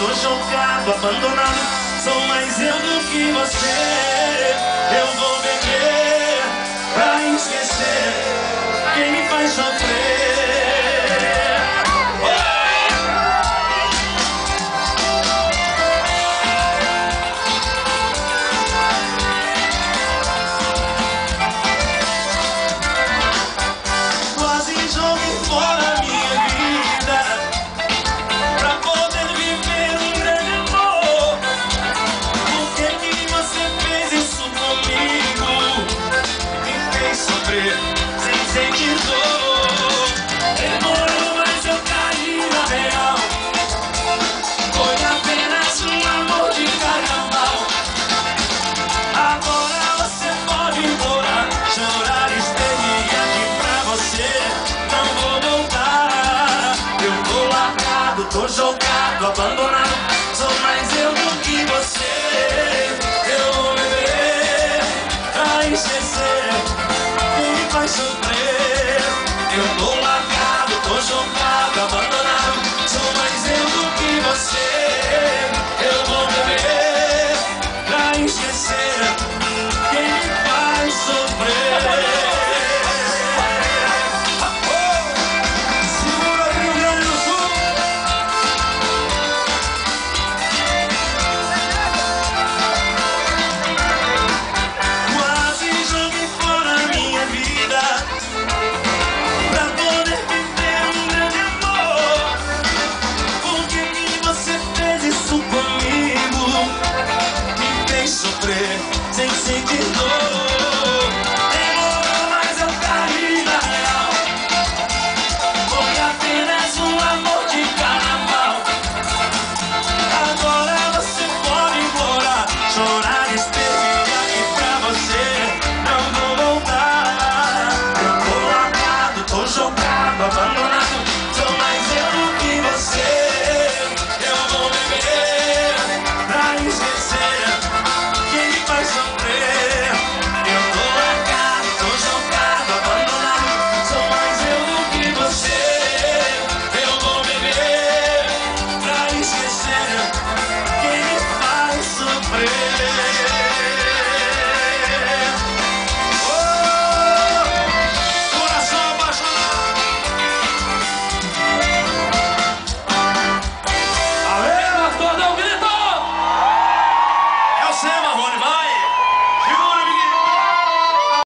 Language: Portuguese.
tô jogado, abandonado. Sou mais eu do que você. Eu vou beber pra esquecer quem me faz sofrer. Quase joguei fora a minha vida pra poder viver um grande amor. Por que você fez isso comigo? Me fez sofrer sem sentir dor. Demorou, mas eu caí na real. Foi apenas um amor de carnaval. Agora você pode implorar, chorar, espernear que pra você não vou voltar. Eu tô largado, tô jogado, abandonado. Sou mais eu do que você. Eu vou beber pra esquecer quem me faz sofrer.